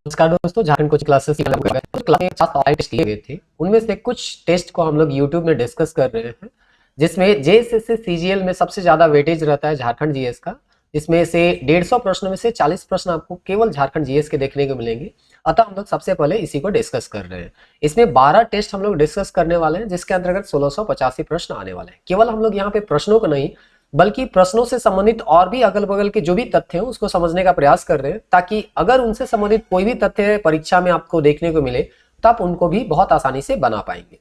नमस्कार दोस्तों, Jharkhand coaching classes की क्लास में 4 टेस्ट लिए गए थे। उनमें से कुछ टेस्ट को हम लोग यूट्यूब में डिस्कस कर रहे हैं, जिसमें जेएसएससी सीजीएल में सबसे ज्यादा वेटेज रहता है झारखंड जीएस का। इसमें से 150 प्रश्न में से 40 प्रश्न आपको केवल झारखंड जीएस के देखने को मिलेंगे। अतः हम लोग सबसे पहले इसी को डिस्कस कर रहे हैं। इसमें 12 टेस्ट हम लोग डिस्कस करने वाले हैं, जिसके अंतर्गत 1685 प्रश्न आने वाले हैं। केवल हम लोग यहाँ पे प्रश्नों को नहीं बल्कि प्रश्नों से संबंधित और भी अगल बगल के जो भी तथ्य हैं उसको समझने का प्रयास कर रहे हैं, ताकि अगर उनसे संबंधित कोई भी तथ्य परीक्षा में आपको देखने को मिले तो आप उनको भी बहुत आसानी से बना पाएंगे।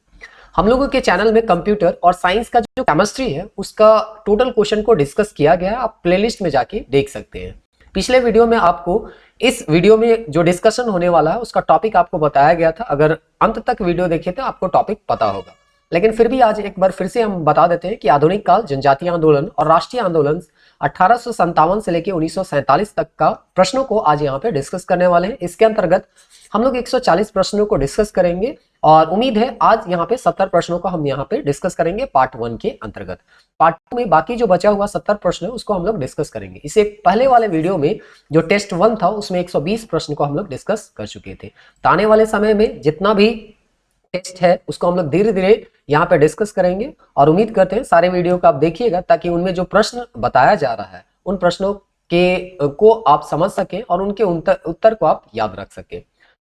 हम लोगों के चैनल में कंप्यूटर और साइंस का जो केमिस्ट्री है उसका टोटल क्वेश्चन को डिस्कस किया गया है, आप प्लेलिस्ट में जाके देख सकते हैं। पिछले वीडियो में आपको इस वीडियो में जो डिस्कशन होने वाला है उसका टॉपिक आपको बताया गया था। अगर अंत तक वीडियो देखे तो आपको टॉपिक पता होगा, लेकिन फिर भी आज एक बार फिर से हम बता देते हैं कि आधुनिक काल, जनजातीय आंदोलन और राष्ट्रीय आंदोलन 1857 से लेकर 1947 तक का प्रश्नों को आज यहाँ पे डिस्कस करने वाले हैं। इसके अंतर्गत हम लोग 140 प्रश्नों को डिस्कस करेंगे और उम्मीद है आज यहाँ पे 70 प्रश्नों को हम यहाँ पे डिस्कस करेंगे पार्ट 1 के अंतर्गत। पार्ट 2 में बाकी जो बचा हुआ 70 प्रश्न है उसको हम लोग डिस्कस करेंगे। इससे पहले वाले वीडियो में जो टेस्ट 1 था उसमें 120 प्रश्न को हम लोग डिस्कस कर चुके थे। तो आने वाले समय में जितना भी टेस्ट है उसको हम लोग धीरे धीरे यहाँ पे डिस्कस करेंगे और उम्मीद करते हैं सारे वीडियो को आप देखिएगा, ताकि उनमें जो प्रश्न बताया जा रहा है उन प्रश्नों के को आप समझ सकें और उनके उत्तर को आप याद रख सकें।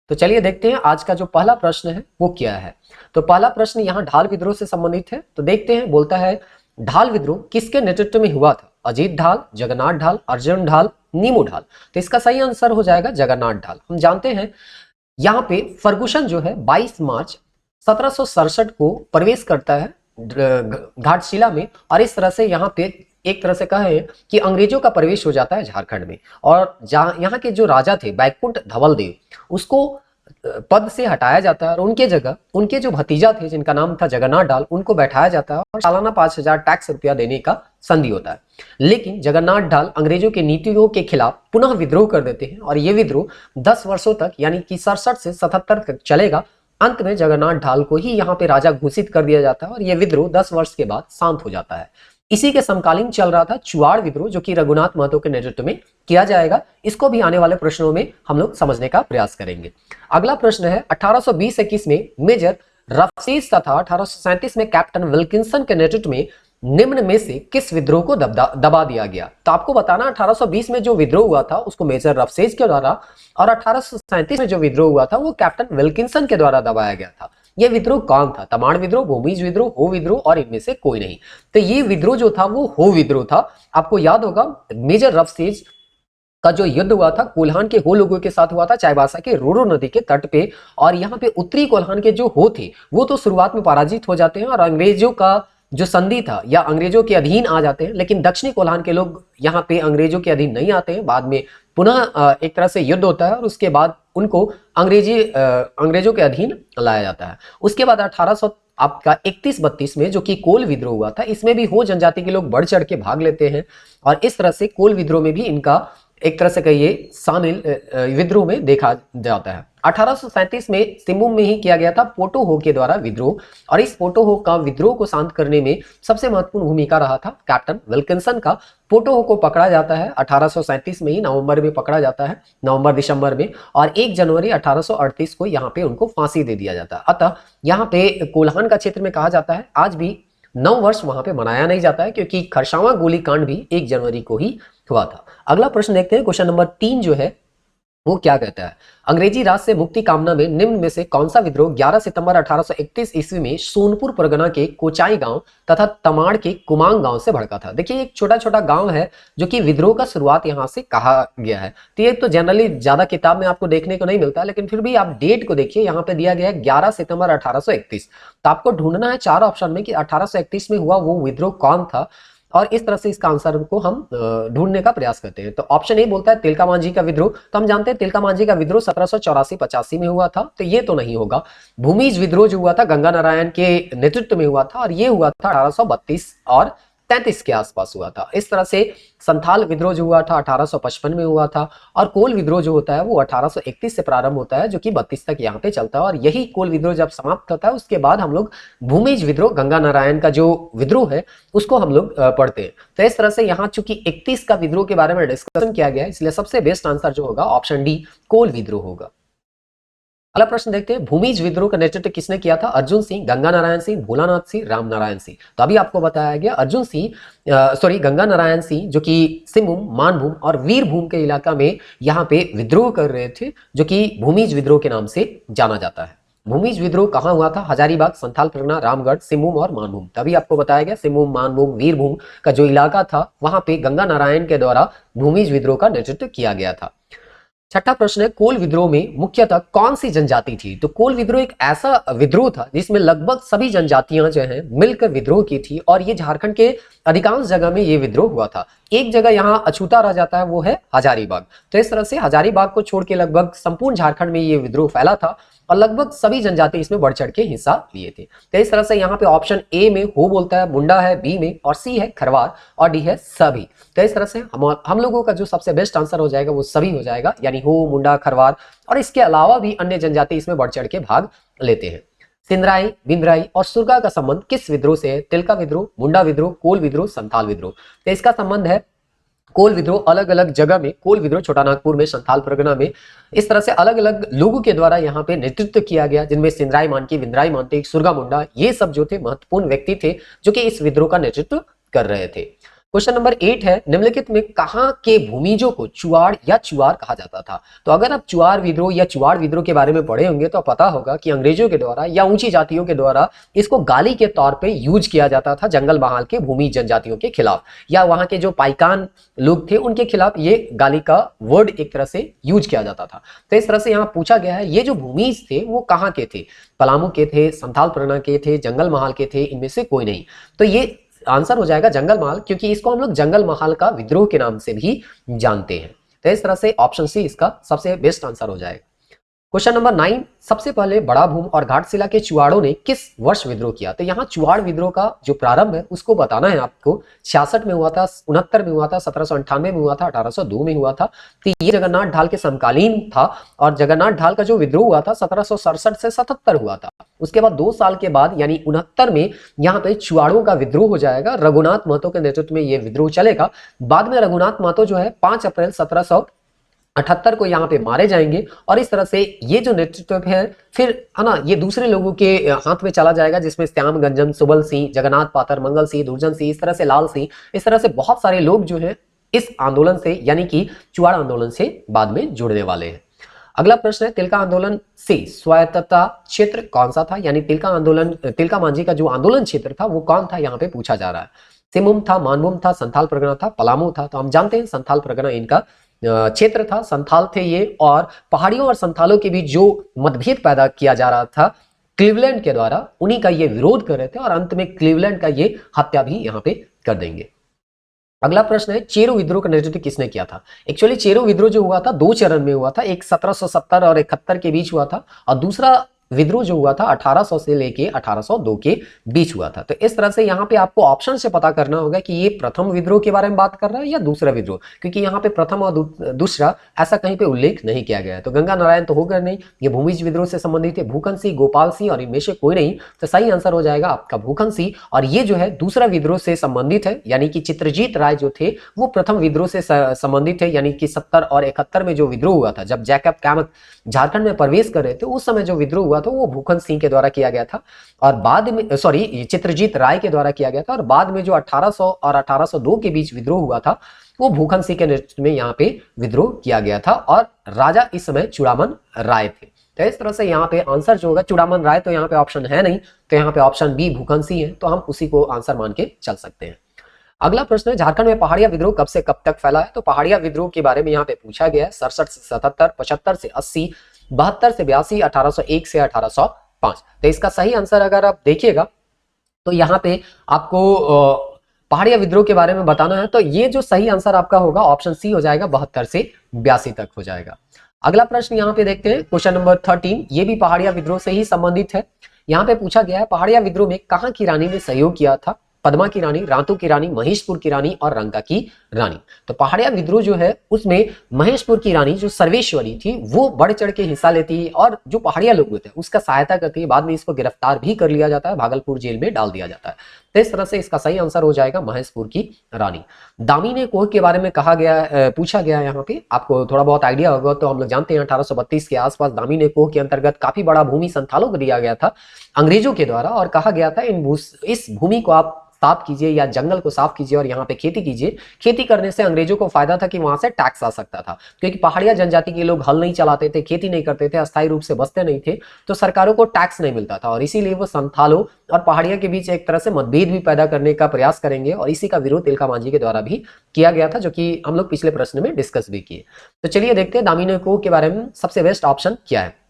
तो चलिए देखते हैं आज का जो पहला प्रश्न है वो क्या है। तो पहला प्रश्न यहाँ ढाल विद्रोह से संबंधित है। तो देखते हैं, बोलता है ढाल विद्रोह किसके नेतृत्व में हुआ था? अजीत ढाल, जगन्नाथ ढाल, अर्जुन ढाल, नीमू ढाल। तो इसका सही आंसर हो जाएगा जगन्नाथ ढाल। हम जानते हैं यहाँ पे फर्गुसन जो है 22 मार्च 1767 को प्रवेश करता है घाटशिला में, और इस तरह से यहाँ पे एक तरह से कहे कि अंग्रेजों का प्रवेश हो जाता है झारखंड में। और जहाँ यहाँ के जो राजा थे बैकुंठ धवल देव, उसको पद से हटाया जाता है और उनके जगह उनके जो भतीजा थे जिनका नाम था जगन्नाथ ढाल, उनको बैठाया जाता है और सालाना 5000 टैक्स रुपया देने का संधि होता है। लेकिन जगन्नाथ ढाल अंग्रेजों के नीतियों के खिलाफ पुनः विद्रोह कर देते हैं और ये विद्रोह 10 वर्षों तक यानी कि 67 से 77 तक चलेगा। अंत में जगन्नाथ ढाल को ही यहाँ पे राजा घोषित कर दिया जाता है और यह विद्रोह 10 वर्ष के बाद शांत हो जाता है। इसी के समकालीन चल रहा था चुआड़ विद्रोह, जो कि रघुनाथ महतो के नेतृत्व में किया जाएगा। इसको भी आने वाले प्रश्नों में हम लोग समझने का प्रयास करेंगे। अगला प्रश्न है 1820-21 में मेजर रफसेज तथा 1837 में कैप्टन विल्किंसन के नेतृत्व में निम्न में से किस विद्रोह को दबा दिया गया? तो आपको बताना 1820 में जो विद्रोह हुआ था उसको मेजर रफसेज के द्वारा, और 1837 में जो विद्रोह हुआ था वो कैप्टन विल्किंसन के द्वारा दबाया गया था। यह विद्रोह कौन था? तमाड़ विद्रोह, भूमिज विद्रोह, हो विद्रोह और इनमें से कोई नहीं। तो ये विद्रोह जो था वो हो विद्रोह था। आपको याद होगा मेजर रफसेज का जो युद्ध हुआ था कोल्हान के हो लोगों के साथ हुआ था चाईबासा के रोरो नदी के तट पे। और यहाँ पे उत्तरी कोल्हान के जो हो थे वो तो शुरुआत में पराजित हो जाते हैं और अंग्रेजों का जो संधि था या अंग्रेजों के अधीन आ जाते हैं, लेकिन दक्षिणी कोल्हान के लोग यहाँ पे अंग्रेजों के अधीन नहीं आते हैं। बाद में पुनः एक तरह से युद्ध होता है और उसके बाद उनको अंग्रेजों के अधीन लाया जाता है। उसके बाद 1800 आपका 31-32 में जो कि कोल विद्रोह हुआ था, इसमें भी हो जनजाति के लोग बढ़ चढ़ के भाग लेते हैं और इस तरह से कोल विद्रोह में भी इनका एक तरह से कहिए शामिल विद्रोह में देखा जाता है। 1837 में सिम्बुम में ही किया गया था पोटो हो के द्वारा विद्रोह, और इस पोटो हो का विद्रोह को शांत करने में सबसे महत्वपूर्ण भूमिका रहा था कैप्टन विल्किंसन का। पोटो हो को पकड़ा जाता है 1837 में ही, नवंबर में पकड़ा जाता है, नवंबर दिसंबर में, और 1 जनवरी 1838 को यहाँ पे उनको फांसी दे दिया जाता है। अतः यहाँ पे कोल्हान का क्षेत्र में कहा जाता है आज भी 9 वर्ष वहां पे मनाया नहीं जाता है, क्योंकि खरसावां गोलीकांड भी 1 जनवरी को ही हुआ था। अगला प्रश्न देखते हैं, क्वेश्चन नंबर 3 जो है वो क्या कहता है? अंग्रेजी राज से मुक्ति कामना में निम्न में से कौन सा विद्रोह 11 सितंबर 1831 ईस्वी में सोनपुर परगना के कोचाई गांव तथा तमाड़ के कुमांग गांव से भड़का था? देखिए एक छोटा छोटा गांव है जो कि विद्रोह का शुरुआत यहां से कहा गया है। तो ये तो जनरली ज्यादा किताब में आपको देखने को नहीं मिलता, लेकिन फिर भी आप डेट को देखिए, यहाँ पे दिया गया है 11 सितंबर 1831। तो आपको ढूंढना है 4 ऑप्शन में कि 1831 में हुआ वो विद्रोह कौन था, और इस तरह से इसका आंसर को हम ढूंढने का प्रयास करते हैं। तो ऑप्शन ए बोलता है तिलका मांझी का विद्रोह। तो हम जानते हैं तिलका मांझी का विद्रोह 1784-85 में हुआ था, तो ये तो नहीं होगा। भूमिज विद्रोह जो हुआ था गंगा नारायण के नेतृत्व में हुआ था और ये हुआ था 1832 और 33 के आसपास हुआ था। इस तरह से संथाल विद्रोह जो हुआ था 1855 में हुआ था, और कोल विद्रोह जो होता है वो 1831 से प्रारंभ होता है जो कि 32 तक यहाँ पे चलता है। और यही कोल विद्रोह जब समाप्त होता है उसके बाद हम लोग भूमिज विद्रोह गंगा नारायण का जो विद्रोह है उसको हम लोग पढ़ते हैं। तो इस तरह से यहाँ चूंकि 31 का विद्रोह के बारे में डिस्कशन किया गया है, इसलिए सबसे बेस्ट आंसर जो होगा ऑप्शन डी कोल विद्रोह होगा। अगला प्रश्न देखते हैं, भूमिज विद्रोह का नेतृत्व किसने किया था? अर्जुन सिंह, गंगा नारायण सिंह, भोलानाथ सिंह, राम नारायण सिंह। तो अभी आपको बताया गया अर्जुन सिंह सॉरी गंगा नारायण सिंह जो कि सिंहभूम, मानभूम और वीरभूम के इलाका में यहाँ पे विद्रोह कर रहे थे, जो कि भूमिज विद्रोह के नाम से जाना जाता है। भूमिज विद्रोह कहाँ हुआ था? हजारीबाग, संथाल परगना, रामगढ़, सिंहभूम और मानभूम। तभी आपको बताया गया सिंहभूम, मानभूम, वीरभूम का जो इलाका था वहां पे गंगा नारायण के द्वारा भूमिज विद्रोह का नेतृत्व किया गया था। छठा प्रश्न है, कोल विद्रोह में मुख्यतः कौन सी जनजाति थी? तो कोल विद्रोह एक ऐसा विद्रोह था जिसमें लगभग सभी जनजातियां जो हैं मिलकर विद्रोह की थी, और ये झारखंड के अधिकांश जगह में ये विद्रोह हुआ था। एक जगह यहाँ अछूता रह जाता है, वो है हजारीबाग। तो इस तरह से हजारीबाग को छोड़ के लगभग संपूर्ण झारखंड में ये विद्रोह फैला था, और लगभग सभी जनजाति इसमें बढ़ चढ़ के हिस्सा लिए थे। तो इस तरह से यहाँ पे ऑप्शन ए में हो बोलता है, मुंडा है बी में, और सी है खरवार, और डी है सभी। तो इस तरह से हम लोगों का जो सबसे बेस्ट आंसर हो जाएगा वो सभी हो जाएगा, यानी हो, मुंडा, खरवार, और इसके अलावा भी अन्य जनजाति इसमें बढ़ चढ़ के भाग लेते हैं। सिंधराई, बिंद्राई और सुरगा का संबंध किस विद्रोह से है? तिलका विद्रोह, मुंडा विद्रोह, कोल विद्रोह, संथाल विद्रोह। तो इसका संबंध है कोल विद्रोह अलग अलग जगह में, कोल विद्रोह छोटानागपुर में, संथाल परगना में, इस तरह से अलग अलग लोगों के द्वारा यहाँ पे नेतृत्व किया गया, जिनमें सिंधराई मानकी, बिंद्राई मानती, सुरगा मुंडा, ये सब जो थे महत्वपूर्ण व्यक्ति थे जो कि इस विद्रोह का नेतृत्व कर रहे थे। क्वेश्चन नंबर 8 है, निम्नलिखित में कहां के भूमिजों को चुआड़ या चुआर कहा जाता था? तो अगर आप चुआर विद्रोह या चुआड़ विद्रोह के बारे में पढ़े होंगे तो पता होगा कि अंग्रेजों के द्वारा या ऊंची जातियों के द्वारा इसको गाली के तौर पे यूज किया जाता था जंगल महाल के भूमि जनजातियों के खिलाफ, या वहां के जो पाइकान लोग थे उनके खिलाफ ये गाली का वर्ड एक तरह से यूज किया जाता था। तो इस तरह से यहाँ पूछा गया है, ये जो भूमिज थे वो कहाँ के थे? पलामू के थे, संथाल परगना के थे, जंगल महाल के थे, इनमें से कोई नहीं। तो ये आंसर हो जाएगा जंगल महाल, क्योंकि इसको हम लोग जंगल महाल का विद्रोह के नाम से भी जानते हैं। तो इस तरह से ऑप्शन सी इसका सबसे बेस्ट आंसर हो जाएगा। क्वेश्चन नंबर 9, सबसे पहले बड़ा भूम और घाटशिला के चुआड़ों ने किस वर्ष विद्रोह किया? तो यहाँ चुआड़ विद्रोह का जो प्रारंभ है उसको बताना है आपको। 66 में हुआ था, 69 में हुआ था, 1798 में हुआ था, 1802 में हुआ था। तो ये जगन्नाथ ढाल के समकालीन था, और जगन्नाथ ढाल का जो विद्रोह हुआ था 1767 से 77 हुआ था। उसके बाद 2 साल के बाद यानी 69 में यहाँ पे चुआड़ों का विद्रोह हो जाएगा। रघुनाथ महतो के नेतृत्व में ये विद्रोह चलेगा। बाद में रघुनाथ महतो जो है 5 अप्रैल 1778 को यहाँ पे मारे जाएंगे, और इस तरह से ये जो नेतृत्व है फिर है ना ये दूसरे लोगों के हाथ में चला जाएगा, जिसमें श्याम गंजम, सुबल सिंह, जगन्नाथ पातर, मंगल सिंह, दुर्जन सिंह, इस तरह से लाल सिंह, इस तरह से बहुत सारे लोग जो है इस आंदोलन से यानी कि चुआड़ आंदोलन से बाद में जुड़ने वाले हैं। अगला प्रश्न है, तिलका आंदोलन से स्वायत्तता क्षेत्र कौन सा था? यानी तिलका मांझी का जो आंदोलन क्षेत्र था वो कौन था, यहाँ पे पूछा जा रहा है। सिंहभूम था, मानभूम था, संथाल परगना था, पलामू था। तो हम जानते हैं संथाल परगना इनका क्षेत्र था, संथाल थे ये, और पहाड़ियों और संथालों के बीच जो मतभेद पैदा किया जा रहा था क्लीवलैंड के द्वारा, उन्हीं का ये विरोध कर रहे थे, और अंत में क्लीवलैंड का ये हत्या भी यहाँ पे कर देंगे। अगला प्रश्न है, चेरो विद्रोह का नेतृत्व किसने किया था? एक्चुअली चेरो विद्रोह जो हुआ था 2 चरण में हुआ था, एक 1770 और 71 के बीच हुआ था, और दूसरा विद्रोह जो हुआ था 1800 से लेके 1802 के बीच हुआ था। तो इस तरह से यहाँ पे आपको ऑप्शन से पता करना होगा कि ये प्रथम विद्रोह के बारे में बात कर रहा है या दूसरा विद्रोह, क्योंकि यहाँ पे प्रथम और दूसरा ऐसा कहीं पे उल्लेख नहीं किया गया है। तो गंगा नारायण तो होगा नहीं, ये भूमिज विद्रोह से संबंधित है, भूखन सिंह, गोपाल सिंह, और इनमें से कोई नहीं। तो सही आंसर हो जाएगा आपका भूखन सिंह, और ये जो है दूसरा विद्रोह से संबंधित है, यानी कि चित्रजीत राय जो थे वो प्रथम विद्रोह से संबंधित है, यानी कि 70 और 71 में जो विद्रोह हुआ था, जब जैकब कैमक झारखंड में प्रवेश कर रहे थे उस समय जो विद्रोह हुआ था वो भूखन सिंह के द्वारा किया गया था, और बाद में चित्रजीत राय के द्वारा किया गया था, और बाद में जो 1800 और 1802 के बीच विद्रोह हुआ था वो भूखन सिंह के नेतृत्व में यहाँ पे विद्रोह किया गया था, और राजा इस समय चूड़ामन राय थे। तो इस तरह से यहाँ पे आंसर जो होगा चूड़ामन राय, तो यहाँ पे ऑप्शन है नहीं, तो यहाँ पे ऑप्शन बी भूखन सिंह है, तो हम उसी को आंसर मान के चल सकते हैं। अगला प्रश्न है, झारखंड में पहाड़िया विद्रोह कब से कब तक फैला है? तो पहाड़िया विद्रोह के बारे में यहाँ पे पूछा गया है। 67 से 77, 75 से 80, 72 से 82, 1801 से 1805। तो इसका सही आंसर अगर आप देखिएगा तो यहाँ पे आपको पहाड़िया विद्रोह के बारे में बताना है, तो ये जो सही आंसर आपका होगा ऑप्शन सी हो जाएगा, 72 से 82 तक हो जाएगा। अगला प्रश्न यहाँ पे देखते हैं, क्वेश्चन नंबर 13, ये भी पहाड़िया विद्रोह से ही संबंधित है। यहाँ पे पूछा गया है, पहाड़िया विद्रोह में कहाँ की रानी ने सहयोग किया था? पद्मा की रानी, रांतू की रानी, महेशपुर की रानी और रंका की रानी। तो पहाड़िया विद्रोह जो है उसमें महेशपुर की रानी जो सर्वेश्वरी थी वो बढ़ चढ़ के हिस्सा लेती है और जो पहाड़िया लोग होते हैं उसका सहायता करती है। बाद में इसको गिरफ्तार भी कर लिया जाता है, भागलपुर जेल में डाल दिया जाता है। तो इस तरह से इसका सही आंसर हो जाएगा महेशपुर की रानी। दामिनी कोह के बारे में कहा गया, पूछा गया यहाँ पे, आपको थोड़ा बहुत आइडिया होगा तो हम लोग जानते हैं 1832 के आसपास दामिनी कोह के अंतर्गत काफी बड़ा भूमि संथालों को दिया गया था अंग्रेजों के द्वारा और कहा गया था इस भूमि को आप साफ कीजिए या जंगल को साफ कीजिए और यहाँ पे खेती कीजिए। खेती करने से अंग्रेजों को फायदा था कि वहां से टैक्स आ सकता था, क्योंकि पहाड़िया जनजाति के लोग हल नहीं चलाते थे, खेती नहीं करते थे, अस्थायी रूप से बसते नहीं थे, तो सरकारों को टैक्स नहीं मिलता था और इसीलिए वो संथालों और पहाड़िया के बीच एक तरह से मतभेद भी पैदा करने का प्रयास करेंगे और इसी का विरोध तिलका मांझी के द्वारा भी किया गया था, जो कि हम लोग पिछले प्रश्न में डिस्कस भी किए। तो चलिए देखते हैं दामिनी कोह के बारे में सबसे बेस्ट ऑप्शन क्या है।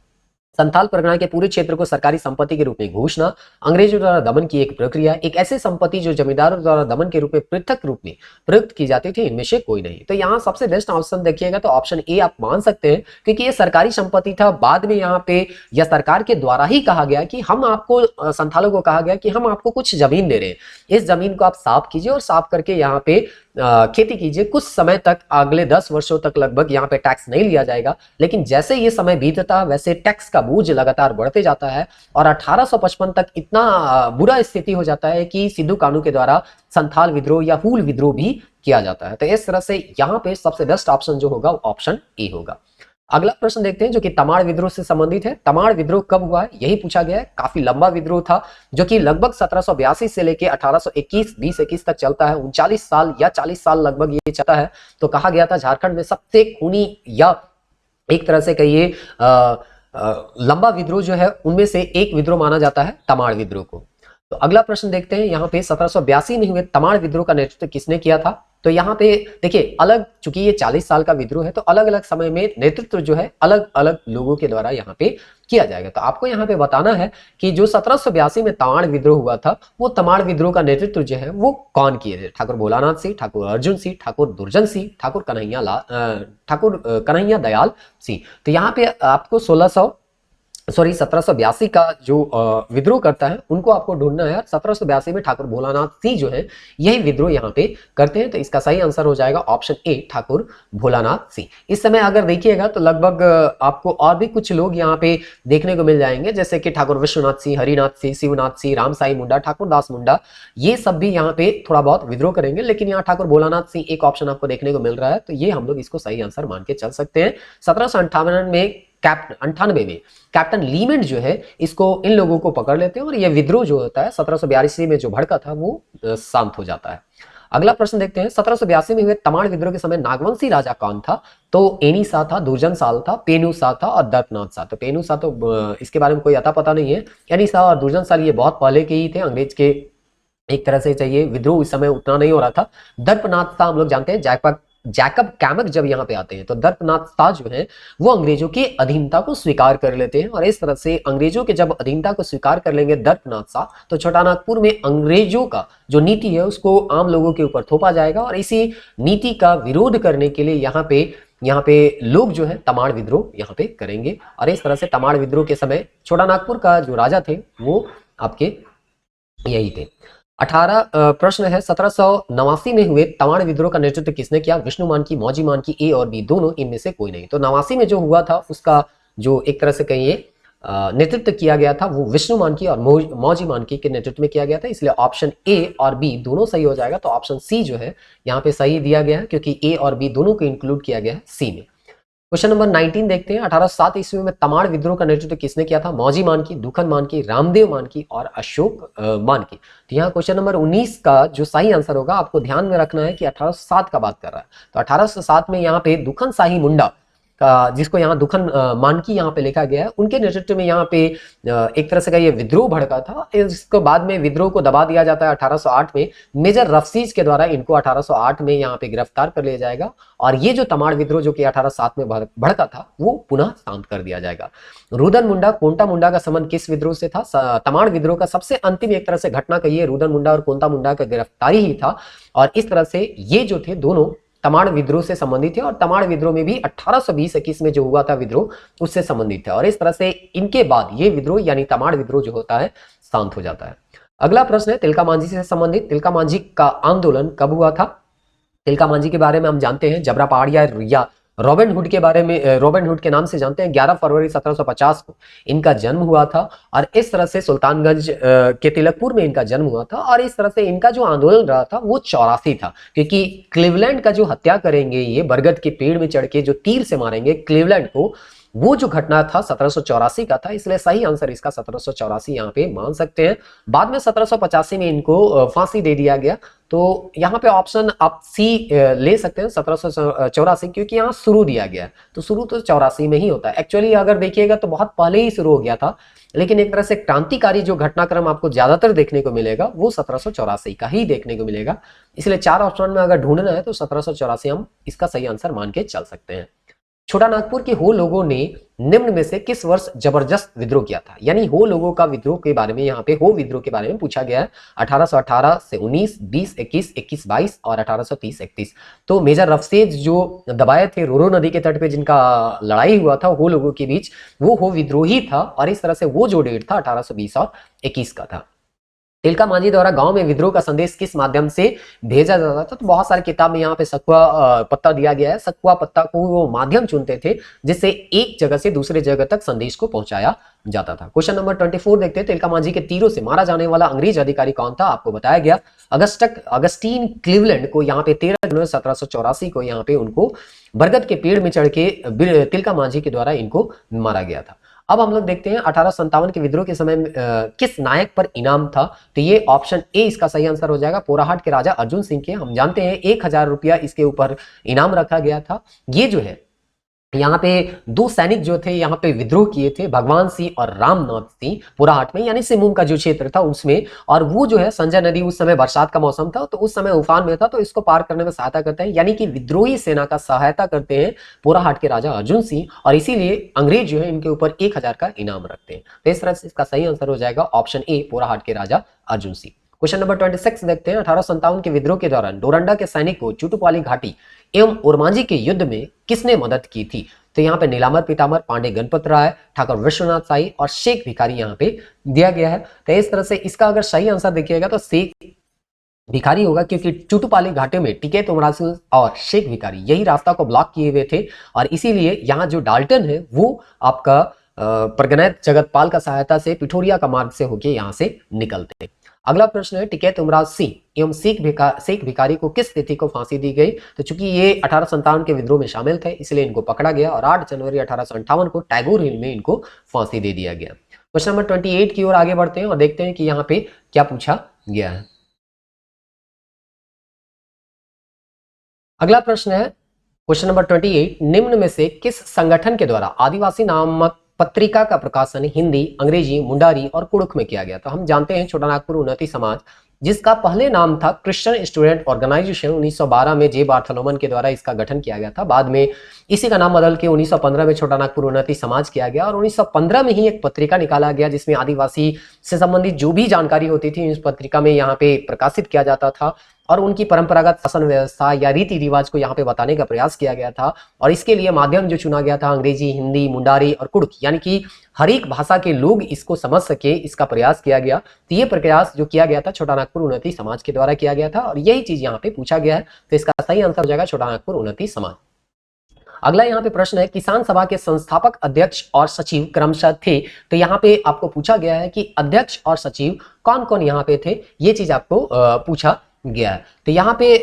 संथाल परगना के पूरे क्षेत्र को सरकारी संपत्ति के रूप में घोषणा, अंग्रेजों द्वारा दमन की एक प्रक्रिया, एक ऐसी संपत्ति जो जमींदारों द्वारा दमन के रूप में पृथक रूप में प्रयुक्त की जाती थी, इनमें से कोई नहीं। तो यहाँ सबसे बेस्ट ऑप्शन देखिएगा तो ऑप्शन ए आप मान सकते हैं, क्योंकि ये सरकारी संपत्ति था। बाद में यहाँ पे या सरकार के द्वारा ही कहा गया कि हम आपको, संथालों को कहा गया कि हम आपको कुछ जमीन दे रहे हैं, इस जमीन को आप साफ कीजिए और साफ करके यहाँ पे खेती कीजिए। कुछ समय तक, अगले 10 वर्षों तक लगभग यहाँ पे टैक्स नहीं लिया जाएगा, लेकिन जैसे ये समय बीतता वैसे टैक्स का बोझ लगातार बढ़ते जाता है और 1855 तक इतना बुरा स्थिति हो जाता है कि सिद्धू कानू के द्वारा संथाल विद्रोह या हूल विद्रोह भी किया जाता है। तो इस तरह से यहाँ पे सबसे बेस्ट ऑप्शन जो होगा ऑप्शन ए होगा। अगला प्रश्न देखते हैं जो कि तमाड़ विद्रोह से संबंधित है। तमाड़ विद्रोह कब हुआ है यही पूछा गया है। काफी लंबा विद्रोह था जो कि लगभग 1782 से लेके 1821 तक चलता है। 39 साल या 40 साल लगभग ये चलता है। तो कहा गया था झारखंड में सबसे खूनी या एक तरह से कहिए लंबा विद्रोह जो है उनमें से एक विद्रोह माना जाता है तमाड़ विद्रोह को। तो अगला प्रश्न देखते हैं यहाँ पे 1782 में हुए तमाड़ विद्रोह का नेतृत्व किसने किया था। तो यहाँ पे देखिए अलग, चूंकि ये 40 साल का विद्रोह है तो अलग अलग समय में नेतृत्व जो है अलग अलग लोगों के द्वारा यहाँ पे किया जाएगा। तो आपको यहाँ पे बताना है कि जो 1782 में तमाड़ विद्रोह हुआ था वो तमाड़ विद्रोह का नेतृत्व जो है वो कौन किए थे। ठाकुर भोलानाथ सिंह, ठाकुर अर्जुन सिंह, ठाकुर दुर्जन सिंह, ठाकुर कन्हैया दयाल सिंह। तो यहाँ पे आपको 1782 का जो विद्रोह करता है उनको आपको ढूंढना है। 1782 में ठाकुर भोलानाथ सिंह जो है यही विद्रोह यहाँ पे करते हैं। तो इसका सही आंसर हो जाएगा ऑप्शन ए ठाकुर भोलानाथ सिंह। इस समय अगर देखिएगा तो लगभग आपको और भी कुछ लोग यहाँ पे देखने को मिल जाएंगे, जैसे कि ठाकुर विश्वनाथ सिंह, हरिनाथ सिंह, शिवनाथ सिंह, रामसाई मुंडा, ठाकुर दास मुंडा, ये सब भी यहाँ पे थोड़ा बहुत विद्रोह करेंगे। लेकिन यहाँ ठाकुर भोलानाथ सिंह एक ऑप्शन आपको देखने को मिल रहा है, तो ये हम लोग इसको सही आंसर मान के चल सकते हैं। 1798 में कैप्टन लीमेंट जो है इसको इन लोगों को पकड़ लेते हैं और यह विद्रोह जो होता है 1782 में जो भड़का था वो शांत हो जाता है। अगला प्रश्न देखते हैं 1782 में हुए तमाड़ विद्रोह के समय नागवंशी राजा कौन था। तो एनी शाह था, दुर्जन साल था, पेनू शाह था और दर्पनाथ शाह। तो पेनू शाह तो इसके बारे में कोई अता पता नहीं है। एनी शाह और दुर्जन साल ये बहुत पहले के ही थे, अंग्रेज के एक तरह से चाहिए विद्रोह उस समय उतना नहीं हो रहा था। दर्पनाथ शाह हम लोग जानते हैं जैकब कैमक जब यहाँ पे आते हैं तो दर्पनाथ शाह जो है वो अंग्रेजों की अधीनता को स्वीकार कर लेते हैं और इस तरह से अंग्रेजों के जब अधीनता को स्वीकार कर लेंगे दर्पनाथ शाह, तो छोटानागपुर में अंग्रेजों का जो नीति है उसको आम लोगों के ऊपर थोपा जाएगा और इसी नीति का विरोध करने के लिए यहाँ पे लोग जो है तमाड़ विद्रोह यहाँ पे करेंगे। और इस तरह से तमाड़ विद्रोह के समय छोटानागपुर का जो राजा थे वो आपके यही थे। 18 प्रश्न है 1789 में हुए तमाड़ विद्रोह का नेतृत्व किसने किया। विष्णु मानकी, मौजी मानकी, ए और बी दोनों, इनमें से कोई नहीं। तो 89 में जो हुआ था उसका जो एक तरह से कहिए नेतृत्व किया गया था वो विष्णु मानकी और मौजी मानकी के नेतृत्व में किया गया था, इसलिए ऑप्शन ए और बी दोनों सही हो जाएगा। तो ऑप्शन सी जो है यहाँ पे सही दिया गया है क्योंकि ए और बी दोनों को इंक्लूड किया गया है सी में। क्वेश्चन नंबर 19 देखते हैं 1807 ईस्वी में तमाड़ विद्रोह का नेतृत्व किसने किया था। मौजी मानकी, दुखन मानकी, रामदेव मानकी और अशोक मानकी। तो यहाँ क्वेश्चन नंबर 19 का जो सही आंसर होगा आपको ध्यान में रखना है कि 1807 का बात कर रहा है। तो 1807 में यहाँ पे दुखन शाही मुंडा का, जिसको यहाँ दुखन मानकी यहाँ पे लिखा गया है, उनके नेतृत्व में यहाँ पे एक तरह से का ये विद्रोह भड़का था। इसके बाद में विद्रोह को दबा दिया जाता है 1808 में। मेजर रफसीज के द्वारा इनको 1808 में यहाँ पे गिरफ्तार कर लिया जाएगा और ये जो तमाड़ विद्रोह जो कि 1807 में भड़का था वो पुनः शांत कर दिया जाएगा। रुदन मुंडा, कोंटा मुंडा का संबंध किस विद्रोह से था। तमाड़ विद्रोह का सबसे अंतिम एक तरह से घटना कहिए रुदन मुंडा और कोंटा मुंडा का गिरफ्तारी ही था और इस तरह से ये जो थे दोनों तमाड़ विद्रोह से संबंधित है और तमाड़ विद्रोह में भी 1820-21 में जो हुआ था विद्रोह उससे संबंधित है और इस तरह से इनके बाद ये विद्रोह यानी तमाड़ विद्रोह जो होता है शांत हो जाता है। अगला प्रश्न है तिलका मांझी से संबंधित, तिलका मांझी का आंदोलन कब हुआ था? तिलका मांझी के बारे में हम जानते हैं, जबरा पहाड़िया या रॉबिन हुड के बारे में, रॉबिन हुड के नाम से जानते हैं। 11 फरवरी 1750 को इनका जन्म हुआ था और इस तरह से सुल्तानगंज के तिलकपुर में इनका जन्म हुआ था। और इस तरह से इनका जो आंदोलन रहा था वो 84 था, क्योंकि क्लीवलैंड का जो हत्या करेंगे ये बरगद के पेड़ में चढ़ के जो तीर से मारेंगे क्लीवलैंड को, वो जो घटना था 1784 का था, इसलिए सही आंसर इसका 1784 यहाँ पे मान सकते हैं। बाद में 1785 में इनको फांसी दे दिया गया, तो यहाँ पे ऑप्शन आप सी ले सकते हैं 1784, क्योंकि यहाँ शुरू दिया गया, तो शुरू तो 84 में ही होता है। एक्चुअली अगर देखिएगा तो बहुत पहले ही शुरू हो गया था, लेकिन एक तरह से क्रांतिकारी जो घटनाक्रम आपको ज्यादातर देखने को मिलेगा वो 1784 का ही देखने को मिलेगा। इसलिए 4 ऑप्शन में अगर ढूंढना है तो 1784 हम इसका सही आंसर मान के चल सकते हैं। छोटा नागपुर के हो लोगों ने निम्न में से किस वर्ष जबरदस्त विद्रोह किया था? यानी हो लोगों का विद्रोह के बारे में यहाँ पे हो विद्रोह के बारे में पूछा गया है। 1818 से 19, 20, 21, 21, 22 और 1830, 31। तो मेजर रफसेज जो दबाए थे रोरो नदी के तट पे, जिनका लड़ाई हुआ था हो लोगों के बीच, वो हो विद्रोही था। और इस तरह से वो जो डेट था 1820 और 21 का था। तिलका मांझी द्वारा गांव में विद्रोह का संदेश किस माध्यम से भेजा जाता था? तो बहुत सारी किताब में यहाँ पे सखुआ पत्ता दिया गया है। सखुआ पत्ता को वो माध्यम चुनते थे जिससे एक जगह से दूसरे जगह तक संदेश को पहुंचाया जाता था। क्वेश्चन नंबर 24 देखते हैं, तिलका मांझी के तीरों से मारा जाने वाला अंग्रेज अधिकारी कौन था? आपको बताया गया अगस्टीन क्लीवलैंड को यहाँ पे 13 जनवरी 1784 को यहाँ पे उनको बरगद के पेड़ में चढ़ के तिलका मांझी के द्वारा इनको मारा गया था। अब हम लोग देखते हैं 1857 के विद्रोह के समय किस नायक पर इनाम था? तो ये ऑप्शन ए इसका सही आंसर हो जाएगा, पोराहाट के राजा अर्जुन सिंह के। हम जानते हैं 1000 रुपया इसके ऊपर इनाम रखा गया था। ये जो है यहाँ पे 2 सैनिक जो थे यहाँ पे विद्रोह किए थे, भगवान सिंह और रामनाथ सिंह, पुराहाट में यानी सिमुम का जो क्षेत्र था उसमें। और वो जो है संजय नदी, उस समय बरसात का मौसम था तो उस समय उफान में था, तो इसको पार करने में सहायता करते हैं, यानी कि विद्रोही सेना का सहायता करते हैं पुराहाट के राजा अर्जुन सिंह। और इसीलिए अंग्रेज जो है इनके ऊपर 1000 का इनाम रखते हैं। तो इस तरह से इसका सही आंसर हो जाएगा ऑप्शन ए, पुराहाट के राजा अर्जुन सिंह। क्वेश्चन नंबर 26 देखते हैं, 1857 के विद्रोह के दौरान डोरंडा के सैनिक को चुटुपाली घाटी एवं ओरमांझी के युद्ध में किसने मदद की थी? तो यहाँ पे नीलांबर पीताम्बर, पांडे गणपत राय, ठाकुर विश्वनाथ साई और शेख भिखारी यहाँ पे दिया गया है। तो इस तरह से इसका अगर सही आंसर देखिएगा तो शेख भिखारी होगा, क्योंकि चुटुपाली घाटी में टिकैत उमराव और शेख भिखारी यही रास्ता को ब्लॉक किए हुए थे। और इसीलिए यहाँ जो डाल्टन है वो आपका परगनैत जगतपाल का सहायता से पिठोरिया का मार्ग से होके यहाँ से निकलते। अगला प्रश्न है, टिकैत उमराव सिंह एवं शेख भिखारी को किस तिथि को फांसी दी गई? तो चूंकि ये 1857 के विद्रोह में शामिल थे इसलिए इनको पकड़ा गया और 8 जनवरी 1858 को टैगोर हिल में इनको फांसी दे दिया गया। क्वेश्चन नंबर 28 की ओर आगे बढ़ते हैं और देखते हैं कि यहाँ पे क्या पूछा गया है। अगला प्रश्न है क्वेश्चन नंबर 28, निम्न में से किस संगठन के द्वारा आदिवासी नामक पत्रिका का प्रकाशन हिंदी, अंग्रेजी, मुंडारी और कुड़ुख में किया गया? तो हम जानते हैं छोटा नागपुर उन्नति समाज, जिसका पहले नाम था क्रिश्चियन स्टूडेंट ऑर्गेनाइजेशन, 1912 में जे बार्थलोमन के द्वारा इसका गठन किया गया था। बाद में इसी का नाम बदल के 1915 में छोटा नागपुर उन्नति समाज किया गया और 1915 में ही एक पत्रिका निकाला गया जिसमें आदिवासी से संबंधित जो भी जानकारी होती थी इस पत्रिका में यहाँ पे प्रकाशित किया जाता था और उनकी परंपरागत शासन व्यवस्था या रीति रिवाज को यहाँ पे बताने का प्रयास किया गया था। और इसके लिए माध्यम जो चुना गया था अंग्रेजी, हिंदी, मुंडारी और कुड़ुख, यानी कि हर एक भाषा के लोग इसको समझ सके, इसका प्रयास किया गया। तो ये प्रयास जो किया गया था छोटा नागपुर उन्नति समाज के द्वारा किया गया था और यही चीज यहाँ पे पूछा गया है। तो इसका सही आंसर हो जाएगा छोटा नागपुर उन्नति समाज। अगला यहाँ पे प्रश्न है, किसान सभा के संस्थापक, अध्यक्ष और सचिव क्रमशः थे? तो यहाँ पे आपको पूछा गया है कि अध्यक्ष और सचिव कौन कौन यहाँ पे थे, ये चीज आपको पूछा गया है। तो यहाँ पे